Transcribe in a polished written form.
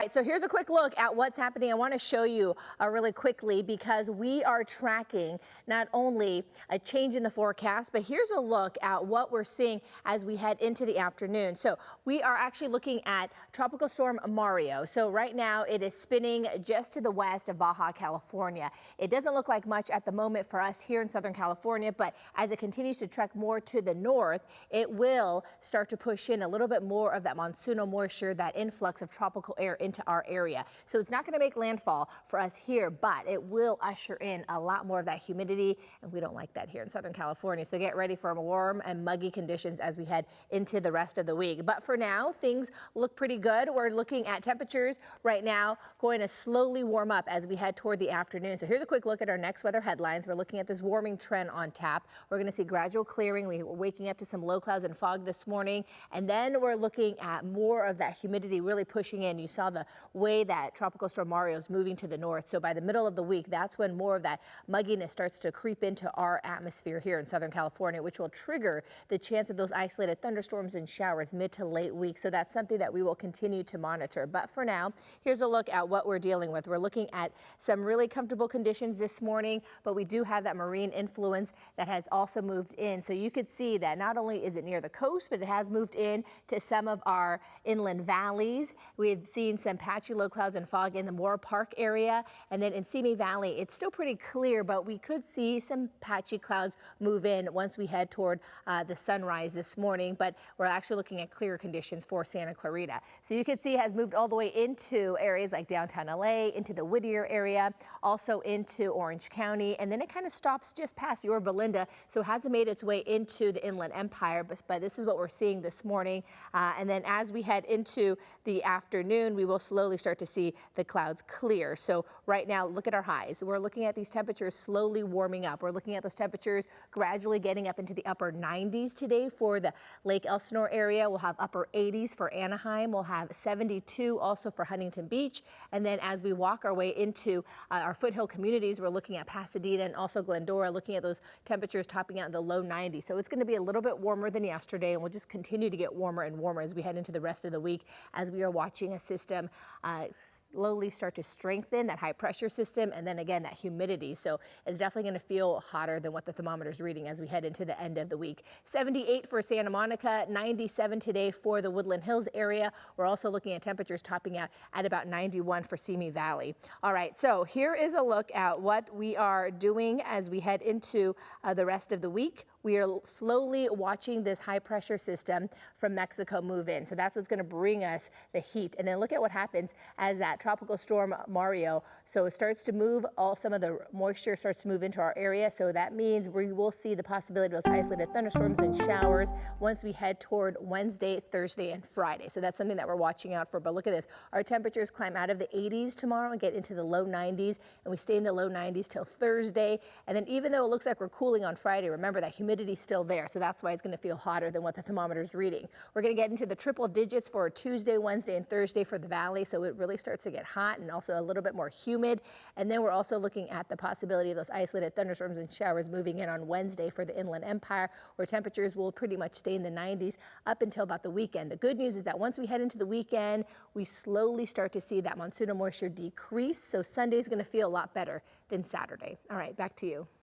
Right, so here's a quick look at what's happening. I want to show you really quickly because we are tracking not only a change in the forecast, but here's a look at what we're seeing as we head into the afternoon. So we are actually looking at Tropical Storm Mario. So right now it is spinning just to the west of Baja California. It doesn't look like much at the moment for us here in Southern California, but as it continues to trek more to the north, it will start to push in a little bit more of that monsoonal moisture, that influx of tropical air into our area. So it's not going to make landfall for us here, but it will usher in a lot more of that humidity, and we don't like that here in Southern California. So get ready for warm and muggy conditions as we head into the rest of the week. But for now, things look pretty good. We're looking at temperatures right now going to slowly warm up as we head toward the afternoon. So here's a quick look at our next weather headlines. We're looking at this warming trend on tap. We're going to see gradual clearing. We're waking up to some low clouds and fog this morning, and then we're looking at more of that humidity really pushing in. You saw the way that Tropical Storm Mario is moving to the north. So by the middle of the week, that's when more of that mugginess starts to creep into our atmosphere here in Southern California, which will trigger the chance of those isolated thunderstorms and showers mid to late week. So that's something that we will continue to monitor. But for now, here's a look at what we're dealing with. We're looking at some really comfortable conditions this morning, but we do have that marine influence that has also moved in. So you could see that not only is it near the coast, but it has moved in to some of our inland valleys. We've seen some patchy low clouds and fog in the Moore Park area, and then in Simi Valley it's still pretty clear, but we could see some patchy clouds move in once we head toward the sunrise this morning. But we're actually looking at clearer conditions for Santa Clarita. So you can see it has moved all the way into areas like downtown LA, into the Whittier area, also into Orange County, and then it kind of stops just past Yorba Linda, so it hasn't made its way into the Inland Empire, but this is what we're seeing this morning. And then as we head into the afternoon, we will slowly start to see the clouds clear. So right now, look at our highs. We're looking at these temperatures slowly warming up. We're looking at those temperatures gradually getting up into the upper 90s today for the Lake Elsinore area. We'll have upper 80s for Anaheim. We'll have 72 also for Huntington Beach. And then as we walk our way into our foothill communities, we're looking at Pasadena and also Glendora, looking at those temperatures topping out in the low 90s. So it's going to be a little bit warmer than yesterday, and we'll just continue to get warmer and warmer as we head into the rest of the week, as we are watching a system slowly start to strengthen, that high pressure system, and then again that humidity. So it's definitely going to feel hotter than what the thermometer is reading as we head into the end of the week. 78 for Santa Monica, 97 today for the Woodland Hills area. We're also looking at temperatures topping out at about 91 for Simi Valley. All right, so here is a look at what we are doing as we head into the rest of the week. We are slowly watching this high pressure system from Mexico move in. So that's what's going to bring us the heat. And then look at what happens as that Tropical Storm Mario. So it starts to move, some of the moisture starts to move into our area. So that means we will see the possibility of those isolated thunderstorms and showers once we head toward Wednesday, Thursday, and Friday. So that's something that we're watching out for. But look at this. Our temperatures climb out of the 80s tomorrow and get into the low 90s. And we stay in the low 90s till Thursday. And then even though it looks like we're cooling on Friday, remember that humidity is still there. So that's why it's going to feel hotter than what the thermometer is reading. We're going to get into the triple digits for Tuesday, Wednesday, and Thursday for the valley. So it really starts to get hot and also a little bit more humid. And then we're also looking at the possibility of those isolated thunderstorms and showers moving in on Wednesday for the Inland Empire, where temperatures will pretty much stay in the 90s up until about the weekend. The good news is that once we head into the weekend, we slowly start to see that monsoonal moisture decrease. So Sunday is going to feel a lot better than Saturday. All right, back to you.